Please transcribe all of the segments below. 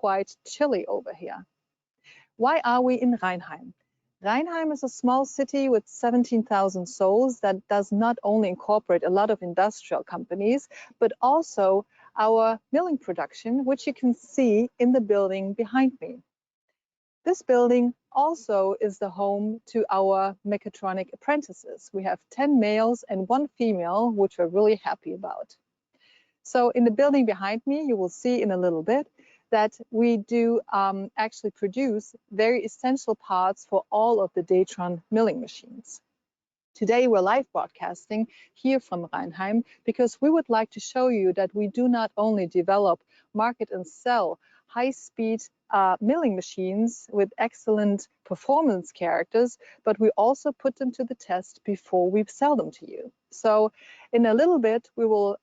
quite chilly over here. Why are we in Rheinheim? Rheinheim is a small city with 17,000 souls that does not only incorporate a lot of industrial companies, but also our milling production, which you can see in the building behind me. This building also is the home to our mechatronic apprentices. We have 10 males and 1 female, which we're really happy about. So in the building behind me, you will see in a little bit that we do actually produce very essential parts for all of the DATRON milling machines. Today we're live broadcasting here from Rheinheim because we would like to show you that we do not only develop, market and sell high-speed milling machines with excellent performance characters, but we also put them to the test before we sell them to you. So in a little bit, we will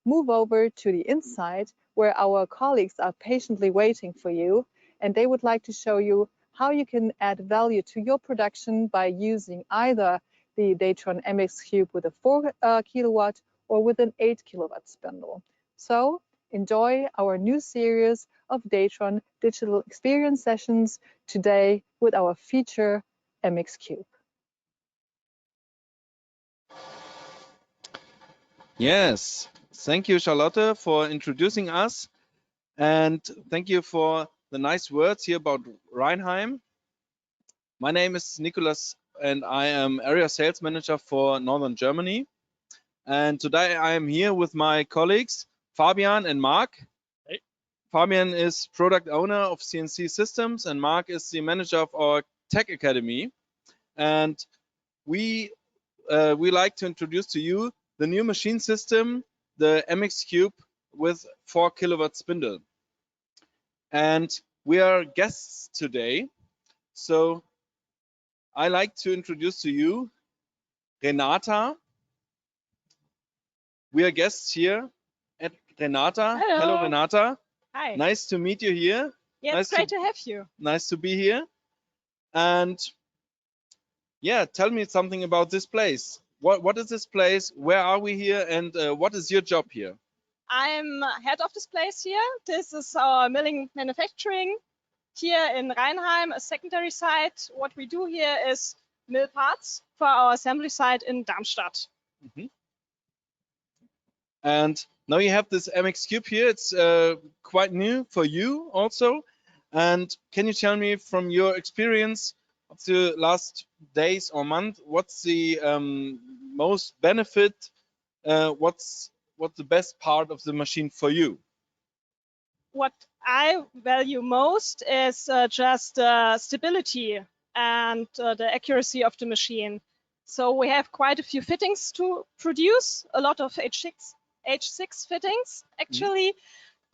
move over to the inside where our colleagues are patiently waiting for you, and they would like to show you how you can add value to your production by using either the DATRON MXCube with a 4 kilowatt or with an 8 kilowatt spindle. So enjoy our new series of DATRON digital experience sessions today with our feature MXCube. Yes, thank you, Charlotte, for introducing us, and thank you for the nice words here about Rheinheim. My name is Nicholas, and I am area sales manager for Northern Germany. And today I am here with my colleagues, Fabian and Mark. Hey. Fabian is product owner of CNC Systems, and Mark is the manager of our Tech Academy. And we like to introduce to you the new machine system, the MXCube with 4 kilowatt spindle. And we are guests today. So I like to introduce to you Renata. We are guests here at Renata. Hello, Renata. Hi. Nice to meet you here. Yeah, nice it's great to have you. Nice to be here. And yeah, tell me something about this place. What is this place? Where are we here? And what is your job here? I'm head of this place here. This is our milling manufacturing here in Rheinheim, a secondary site. What we do here is mill parts for our assembly site in Darmstadt. Mm-hmm. And now you have this MXCube here. It's quite new for you also. And can you tell me from your experience of the last days or month, what's the most benefit? What's the best part of the machine for you? What I value most is just stability and the accuracy of the machine. So we have quite a few fittings to produce, a lot of H6 fittings actually,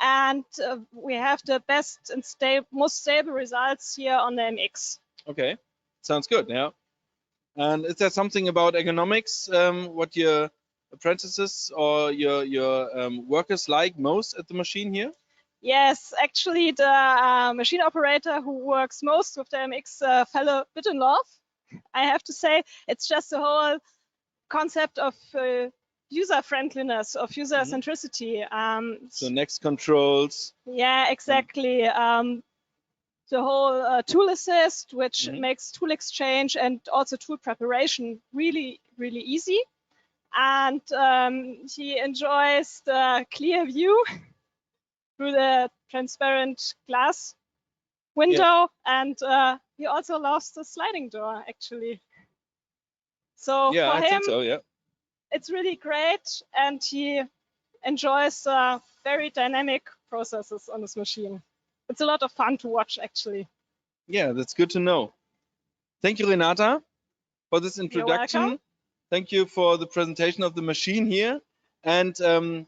and we have the best and most stable results here on the MX. Okay, sounds good. Yeah. And is there something about ergonomics what your apprentices or your workers like most at the machine here? Yes, actually the machine operator who works most with the MX fell a bit in love. I have to say, it's just the whole concept of user friendliness, of user centricity. So next controls. Yeah, exactly. The whole tool assist, which makes tool exchange and also tool preparation really, really easy. And he enjoys the clear view through the transparent glass window, and he also loves the sliding door actually. So yeah, for I him, think so, yeah. It's really great, and he enjoys very dynamic processes on this machine. It's a lot of fun to watch actually. Yeah, that's good to know. Thank you, Renata, for this introduction. You're welcome. Thank you for the presentation of the machine here, and to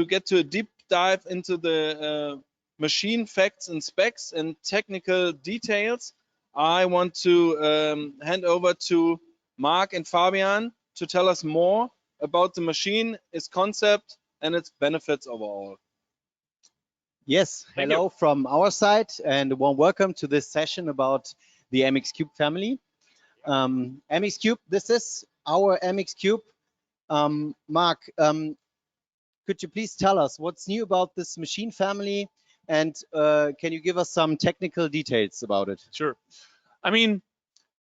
get to a deep dive into the machine facts and specs and technical details, I want to hand over to Mark and Fabian to tell us more about the machine, its concept, and its benefits overall. Yes, hello from our side, and a warm welcome to this session about the MXCube family. MXCube, this is our MXCube. Mark, could you please tell us what's new about this machine family? And can you give us some technical details about it? Sure. I mean,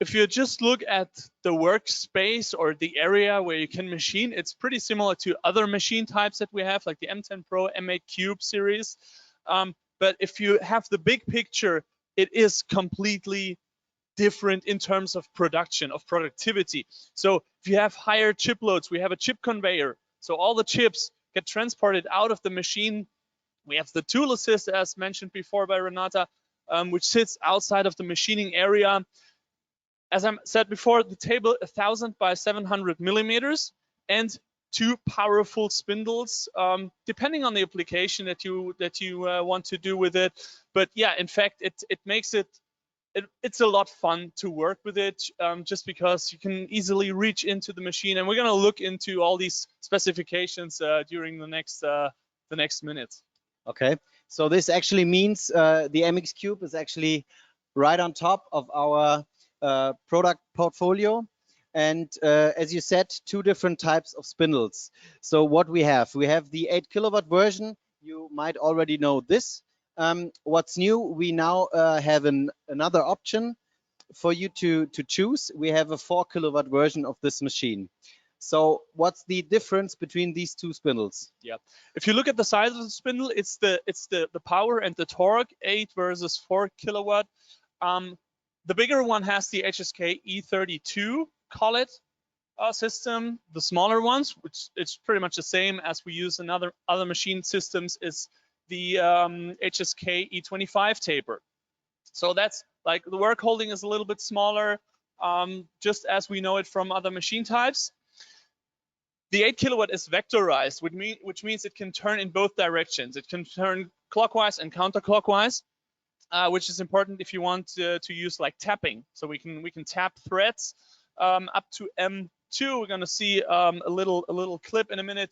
if you just look at the workspace or the area where you can machine, it's pretty similar to other machine types that we have, like the M10 Pro, M8 Cube series. But if you have the big picture, it is completely different in terms of production, of productivity. So if you have higher chip loads, we have a chip conveyor. So all the chips get transported out of the machine. We have the tool assist, as mentioned before by Renata, which sits outside of the machining area. As I said before, the table 1000 by 700 millimeters and 2 powerful spindles, depending on the application that you want to do with it. But yeah, in fact, it makes it's a lot fun to work with it, just because you can easily reach into the machine. And we're going to look into all these specifications during the next minutes. Okay, so this actually means the MXCube is actually right on top of our product portfolio. And as you said, 2 different types of spindles. So what we have the 8 kilowatt version. You might already know this. What's new, we now have another option for you to choose. We have a 4 kilowatt version of this machine. So what's the difference between these 2 spindles? Yeah, if you look at the size of the spindle, it's the power and the torque, 8 versus 4 kilowatt. The bigger one has the HSK E32 collet system. The smaller ones, which it's pretty much the same as we use in other machine systems, is the HSK E25 taper. So that's like the work holding is a little bit smaller, just as we know it from other machine types. The 8 kilowatt is vectorized, which means it can turn in both directions. It can turn clockwise and counterclockwise, which is important if you want to use like tapping. So we can tap threads up to M2. We're going to see a little clip in a minute.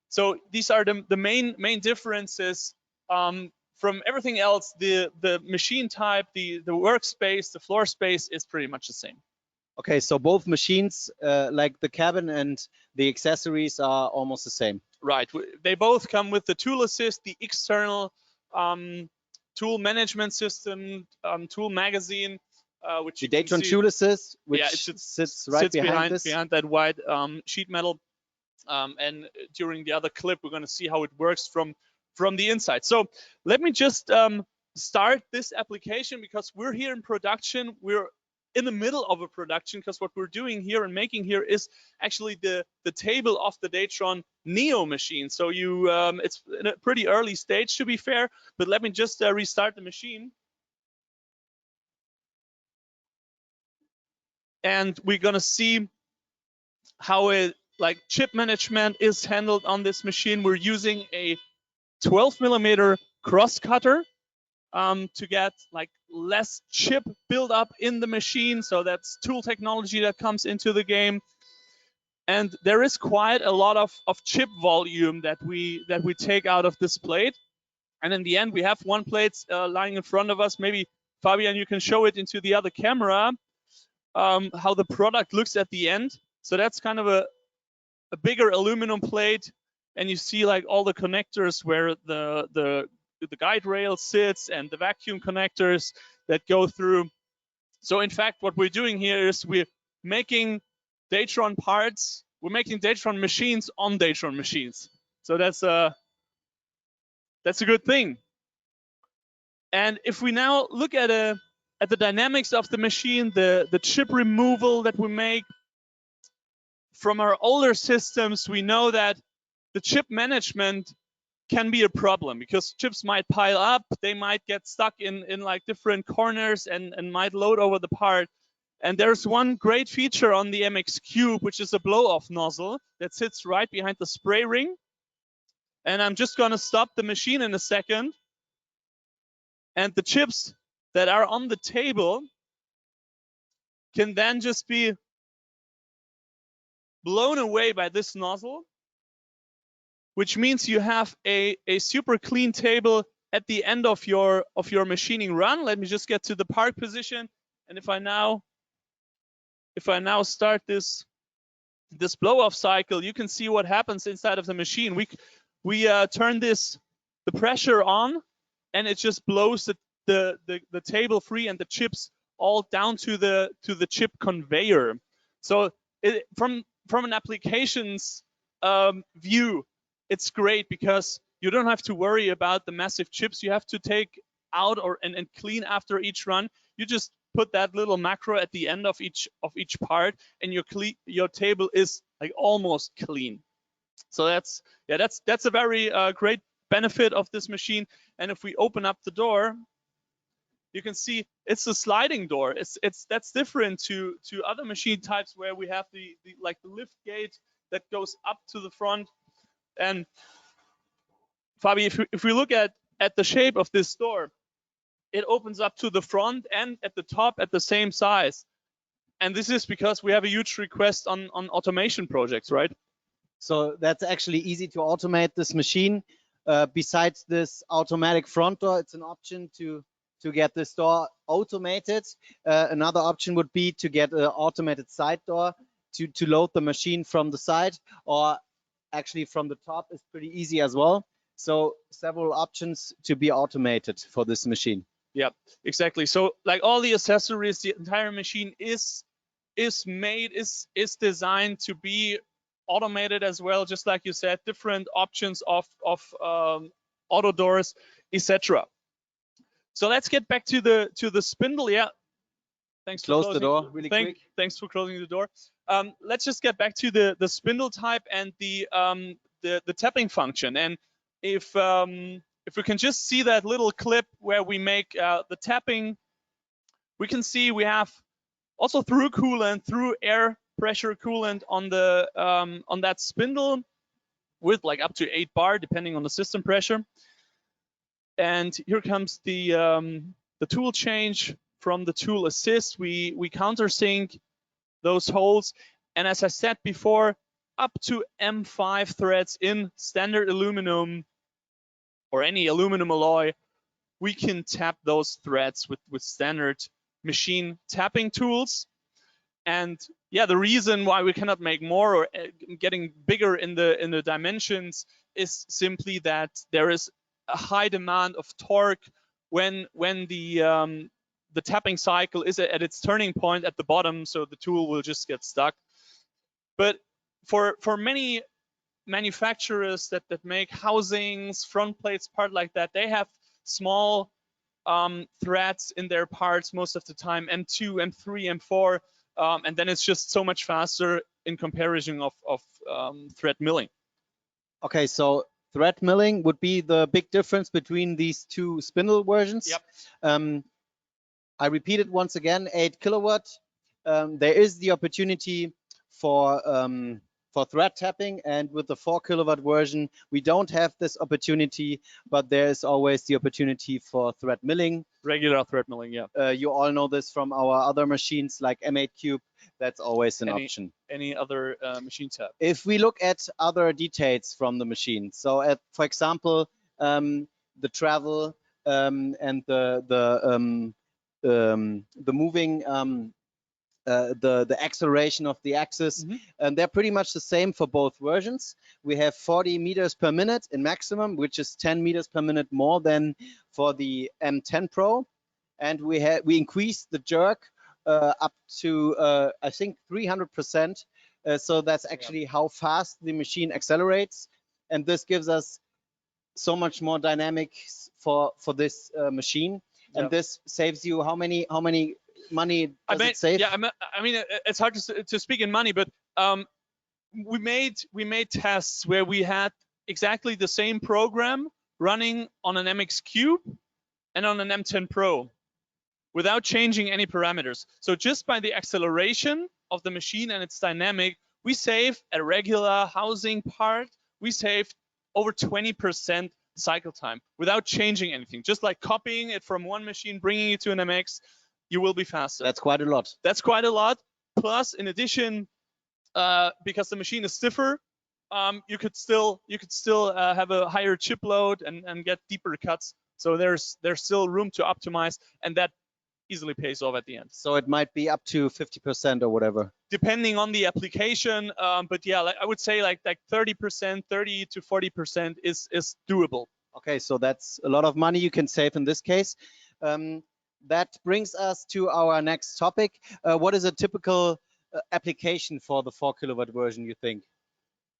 So these are the main differences from everything else. The machine type, the workspace, the floor space is pretty much the same. Okay, so both machines, like the cabin and the accessories, are almost the same. Right. They both come with the tool assist, the external tool management system, tool magazine, which the DATRON Tool Assist, which sits right behind that white sheet metal. And during the other clip, we're going to see how it works from the inside. So let me just start this application, because we're here in production. We're in the middle of a production, because what we're doing here and making here is actually the table of the DATRON Neo machine. So it's in a pretty early stage, to be fair, but let me just restart the machine. And we're gonna see how chip management is handled on this machine. We're using a 12 millimeter cross cutter to get like less chip build up in the machine. So that's tool technology that comes into the game. And there is quite a lot of chip volume that we take out of this plate. And in the end, we have one plate lying in front of us. Maybe Fabian, you can show it into the other camera, how the product looks at the end. So that's kind of a bigger aluminum plate, and you see like all the connectors where the guide rail sits and the vacuum connectors that go through. So in fact, what we're doing here is we're making DATRON parts. We're making DATRON machines on DATRON machines. So that's a good thing. And if we now look at the dynamics of the machine, the chip removal that we make from our older systems, we know that the chip management can be a problem, because chips might pile up, they might get stuck in like different corners and might load over the part. And there's one great feature on the MXCube, which is a blow-off nozzle that sits right behind the spray ring. And I'm just gonna stop the machine in a second. And the chips that are on the table can then just be blown away by this nozzle, which means you have a super clean table at the end of your machining run. Let me just get to the part position, and if I now start this blow-off cycle, you can see what happens inside of the machine. We turn the pressure on, and it just blows the table free and the chips all down to the chip conveyor. So from an applications view, it's great because you don't have to worry about the massive chips you have to take out and clean after each run. You just put that little macro at the end of each part, and your table is like almost clean. So that's a very great benefit of this machine. And if we open up the door, you can see it's a sliding door. That's different to other machine types where we have the lift gate that goes up to the front. And Fabi, if we look at the shape of this door, it opens up to the front and at the top at the same size. And this is because we have a huge request on automation projects, right? So that's actually easy to automate this machine. Besides this automatic front door, it's an option to get this door automated. Another option would be to get an automated side door to load the machine from the side, or actually from the top is pretty easy as well. So several options to be automated for this machine. Yeah, exactly. So like all the accessories, the entire machine is designed to be automated as well, just like you said, different options of auto doors, etc. So let's get back to the spindle. Yeah, thanks. Close the door really quick. Thanks for closing the door. Let's just get back to the spindle type and the tapping function. And if we can just see that little clip where we make the tapping, we can see we have also through coolant, through air pressure coolant on the on that spindle with like up to 8 bar depending on the system pressure. And here comes the tool change from the tool assist. We countersink those holes, and as I said before, up to M5 threads in standard aluminum or any aluminum alloy, we can tap those threads with standard machine tapping tools. And yeah, the reason why we cannot make more or getting bigger in the dimensions is simply that there is a high demand of torque when the tapping cycle is at its turning point at the bottom, so the tool will just get stuck. But for many manufacturers that make housings, front plates, part like that, they have small threads in their parts most of the time, M2, M3, M4, and then it's just so much faster in comparison of thread milling. Okay, so thread milling would be the big difference between these two spindle versions. Yep. I repeat it once again, 8 kilowatt. There is the opportunity for thread tapping, and with the 4 kilowatt version, we don't have this opportunity, but there is always the opportunity for thread milling. Regular thread milling, yeah. You all know this from our other machines like M8 that's always an option. Any other machine tab? If we look at other details from the machine, so for example, the travel and the moving, the acceleration of the axis, and they're pretty much the same for both versions. We have 40 meters per minute in maximum, which is 10 meters per minute more than for the M10 Pro, and we increased the jerk up to I think 300%. So that's actually how fast the machine accelerates, and this gives us so much more dynamics for this machine. And this saves you how many money does it save? Yeah, I mean, it's hard to speak in money, but we made tests where we had exactly the same program running on an MXCube and on an M10 Pro without changing any parameters. So just by the acceleration of the machine and its dynamic, we save a regular housing part, we saved over 20% cycle time without changing anything. Just like copying it from one machine, bringing it to an MX, you will be faster. That's quite a lot. That's quite a lot. Plus, in addition, because the machine is stiffer, you could still have a higher chip load and get deeper cuts. So there's still room to optimize, and that easily pays off at the end. So it might be up to 50% or whatever. Depending on the application, but yeah, I would say like 30%, 30 to 40% is doable. Okay, so that's a lot of money you can save in this case. That brings us to our next topic. What is a typical application for the 4 kilowatt version, you think?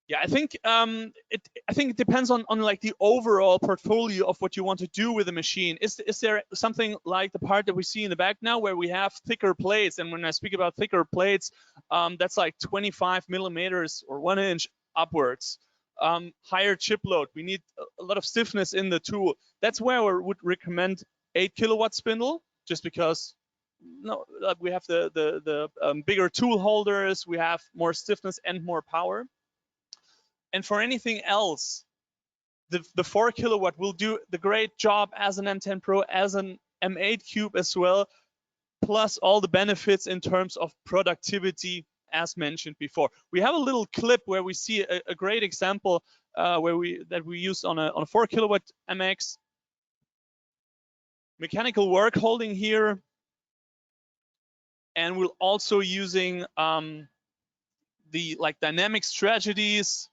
Yeah, I think it depends on like the overall portfolio of what you want to do with the machine. Is there something like the part that we see in the back now, where we have thicker plates? And when I speak about thicker plates, that's like 25 millimeters or 1 inch upwards. Higher chip load. We need a lot of stiffness in the tool. That's where I would recommend 8 kilowatt spindle, just because we have the bigger tool holders, we have more stiffness and more power. And for anything else, the 4 kilowatt will do the great job as an M10 Pro, as an M8 Cube as well, plus all the benefits in terms of productivity, as mentioned before. We have a little clip where we see a great example that we use on a 4 kilowatt MX. Mechanical work holding here, and we're also using the dynamic strategies.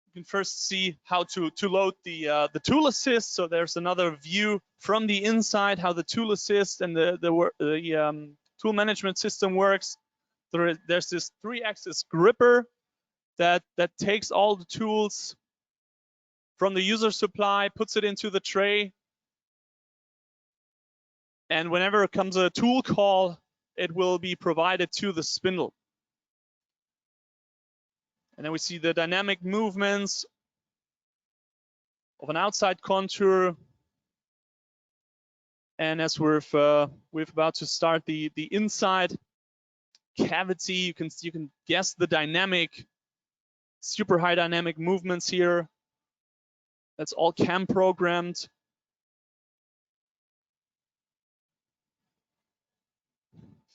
You can first see how to load the tool assist. So there's another view from the inside how the tool assist and the tool management system works. There's this 3-axis gripper that takes all the tools from the user supply, puts it into the tray, and whenever comes a tool call, it will be provided to the spindle. And then we see the dynamic movements of an outside contour. And as we're about to start the inside cavity, you can guess the dynamic, super high dynamic movements here. That's all cam programmed.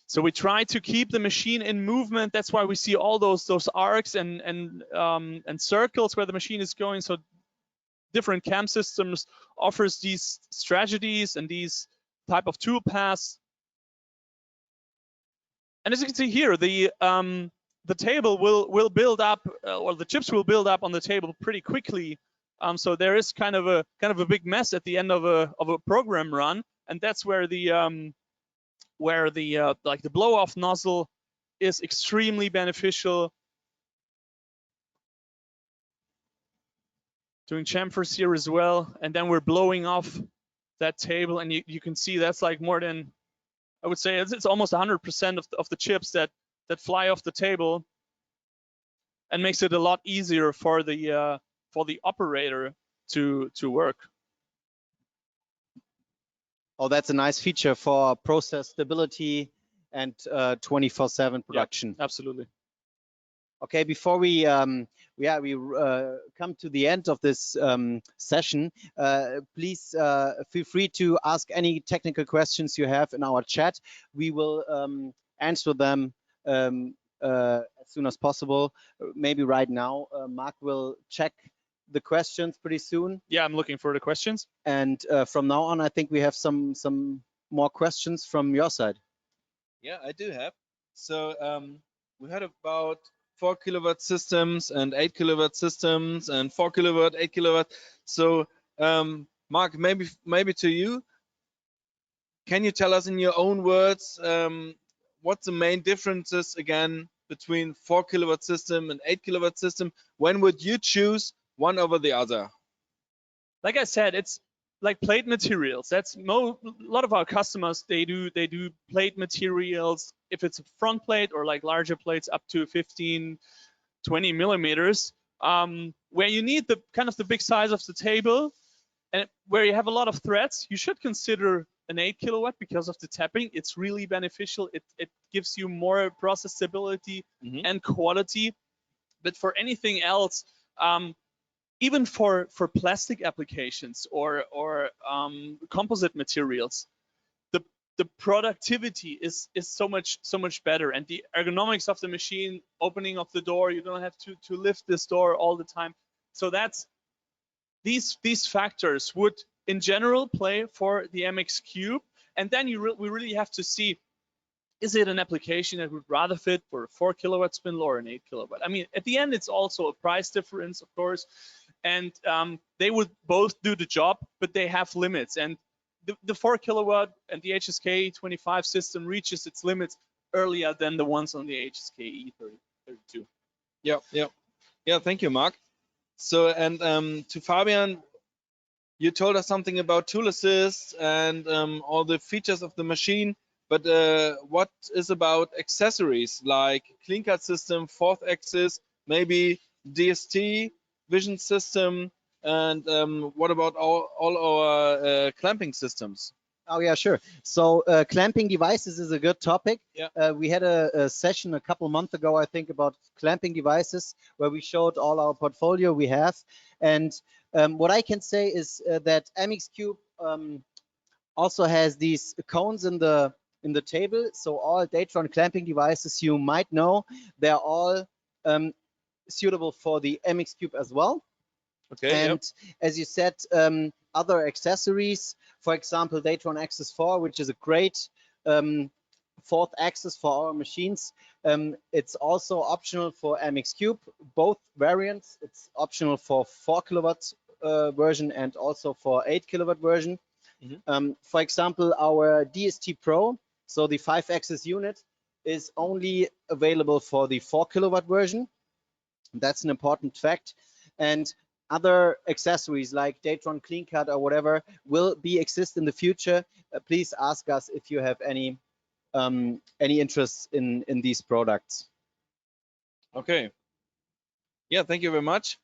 So we try to keep the machine in movement. That's why we see all those arcs and circles where the machine is going. So different cam systems offers these strategies and these type of tool paths. And as you can see here, the table will build up, or the chips will build up on the table pretty quickly. So there is kind of a big mess at the end of a program run, and that's where the blow-off nozzle is extremely beneficial. Doing chamfers here as well, and then we're blowing off that table, and you can see that's like more than, I would say it's almost 100% of the chips that fly off the table, and makes it a lot easier for the operator to work. Oh, that's a nice feature for process stability and 24/7 production. Yep, absolutely. Okay, before we come to the end of this session, please feel free to ask any technical questions you have in our chat. We will answer them as soon as possible. Maybe right now, Mark will check the questions pretty soon. Yeah, I'm looking for the questions. And from now on, I think we have some more questions from your side. Yeah, I do have. So we heard about 4 kilowatt systems and 8 kilowatt systems and 4 kilowatt, 8 kilowatt. So Mark, maybe to you, can you tell us in your own words what's the main differences again between 4 kilowatt system and 8 kilowatt system? When would you choose one over the other? Like I said, it's like plate materials. That's a lot of our customers, they do plate materials. If it's a front plate or like larger plates up to 15, 20 millimeters, where you need the kind of the big size of the table and where you have a lot of threads, you should consider an 8 kilowatt because of the tapping. It's really beneficial. It gives you more process stability and quality. But for anything else, even for plastic applications or composite materials, the productivity is so much better, and the ergonomics of the machine, opening of the door, you don't have to lift this door all the time. So that's these factors would in general play for the MX Cube, and then we really have to see, is it an application that would rather fit for a 4 kilowatt spindle or an 8 kilowatt? I mean, at the end, it's also a price difference, of course. and they would both do the job, but they have limits. And the 4 kilowatt and the HSK 25 system reaches its limits earlier than the ones on the HSK E32. Yeah. Thank you, Mark. So, and to Fabian, you told us something about tool assist and all the features of the machine, but what is about accessories like clean cut system, fourth axis, maybe DST, vision system, and what about all our clamping systems? Oh yeah, sure. So clamping devices is a good topic. Yeah. We had a session a couple months ago, I think, about clamping devices where we showed all our portfolio we have. And what I can say is that MXCube also has these cones in the table. So all DATRON clamping devices you might know, they're all suitable for the MXCube as well. Okay. And as you said, other accessories, for example, DATRON Axis 4, which is a great fourth axis for our machines. It's also optional for MXCube, both variants. It's optional for 4 kilowatt version and also for 8 kilowatt version. For example, our DST Pro, so the 5-axis unit, is only available for the 4 kilowatt version. That's an important fact. And other accessories like DATRON Clean Cut or whatever will exist in the future. Please ask us if you have any interest in these products. Okay. Yeah, thank you very much.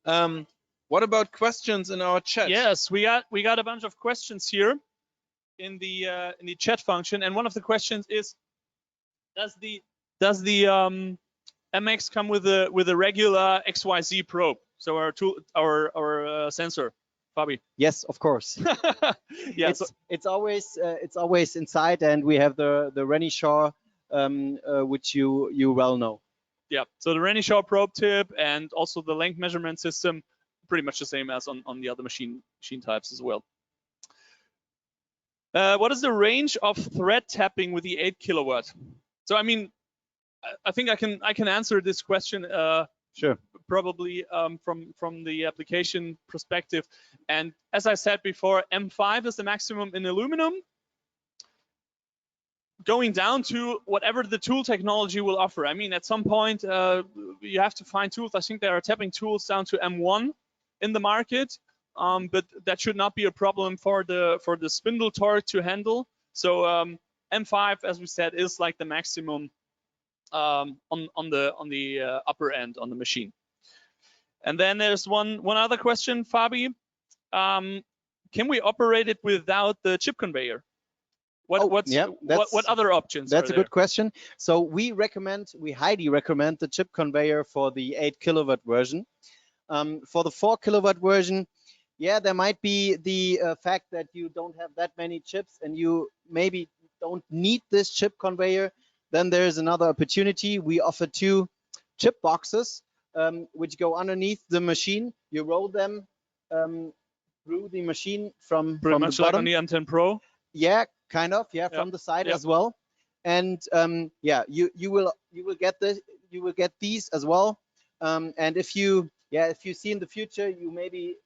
What about questions in our chat? Yes, we got a bunch of questions here in the chat function, and one of the questions is, does the MX come with a regular XYZ probe? So our sensor, Fabi. Yes, of course. Yeah, it's always inside, and we have the Renishaw, which you well know. Yeah. So the Renishaw probe tip and also the length measurement system, pretty much the same as on the other machine types as well. What is the range of thread tapping with the 8 kilowatt? So I mean, I think I can answer this question. Sure. Probably from the application perspective. And as I said before, M5 is the maximum in aluminum, going down to whatever the tool technology will offer. I mean, at some point you have to find tools. I think there are tapping tools down to M1 in the market, but that should not be a problem for the spindle torque to handle. So M5, as we said, is like the maximum on the upper end on the machine. And then there's one other question, Fabi. Can we operate it without the chip conveyor? What other options? That's a good question. So we highly recommend the chip conveyor for the 8 kilowatt version. For the 4 kilowatt version, yeah, there might be the fact that you don't have that many chips and you maybe don't need this chip conveyor. Then there's another opportunity. We offer 2 chip boxes which go underneath the machine. You roll them through the machine from the much bottom. Like on the M10 Pro. Yeah, kind of. Yeah, from the side as well. And yeah, you will get these as well. And if you see in the future you maybe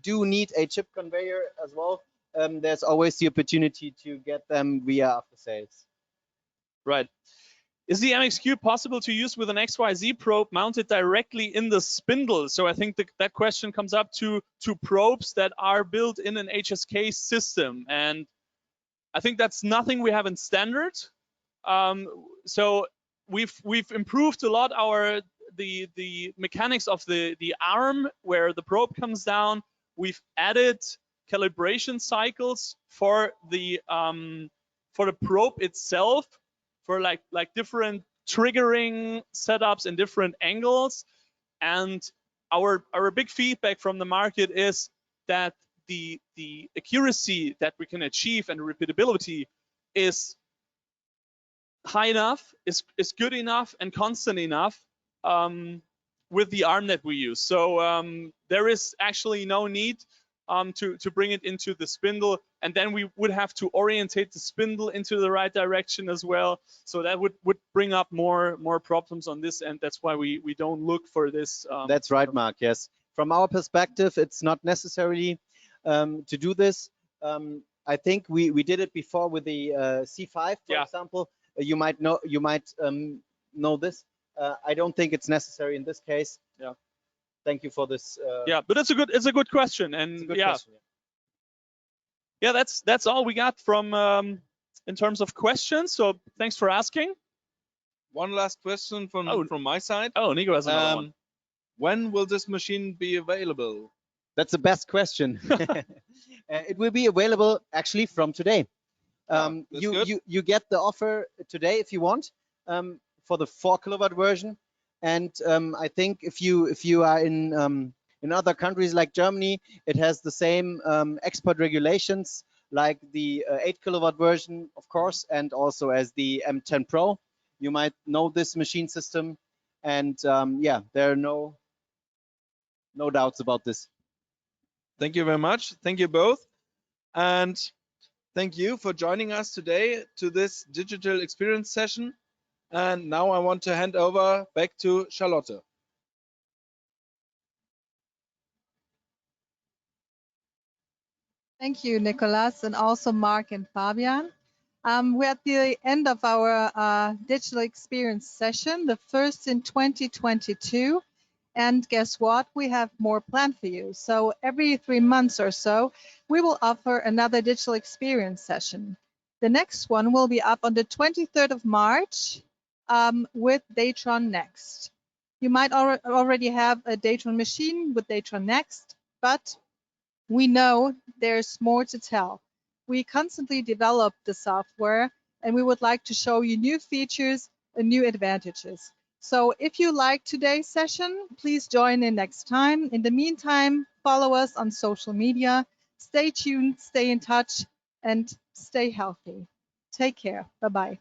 do need a chip conveyor as well, there's always the opportunity to get them via after sales. Right. Is the MXCube possible to use with an XYZ probe mounted directly in the spindle? So I think that question comes up to probes that are built in an HSK system, and I think that's nothing we have in standard. So we've improved a lot the mechanics of the arm where the probe comes down. We've added calibration cycles for the probe itself, for like different triggering setups and different angles. And our big feedback from the market is that the accuracy that we can achieve and repeatability is high enough, is good enough and constant enough with the arm that we use. So there is actually no need to bring it into the spindle, and then we would have to orientate the spindle into the right direction as well. So that would bring up more problems on this end. That's why we don't look for this. That's right, Mark. Yes. from our perspective, it's not necessary to do this. I think we did it before with the C5, for example. You might know this. I don't think it's necessary in this case. Yeah. Thank you for this. Yeah, but it's a good question, and question. Yeah, that's all we got from in terms of questions. So thanks for asking. One last question from my side. Oh, Nico has another one. When will this machine be available? That's the best question. It will be available actually from today. You get the offer today if you want for the 4 kilowatt version. And I think if you are in other countries like Germany, it has the same export regulations like the 8 kilowatt version, of course, and also as the M10 Pro. You might know this machine system, and yeah, there are no doubts about this. Thank you very much. Thank you both. And thank you for joining us today to this digital experience session. And now I want to hand over back to Charlotte. Thank you, Nicolas, and also Mark and Fabian. We're at the end of our digital experience session, the first in 2022. And guess what? We have more planned for you. So every 3 months or so, we will offer another digital experience session. The next one will be up on the 23rd of March with DATRON Next. You might already have a DATRON machine with DATRON Next, but we know there's more to tell. We constantly develop the software, and we would like to show you new features and new advantages. So if you like today's session, please join in next time. In the meantime, follow us on social media. Stay tuned, stay in touch, and stay healthy. Take care. Bye-bye.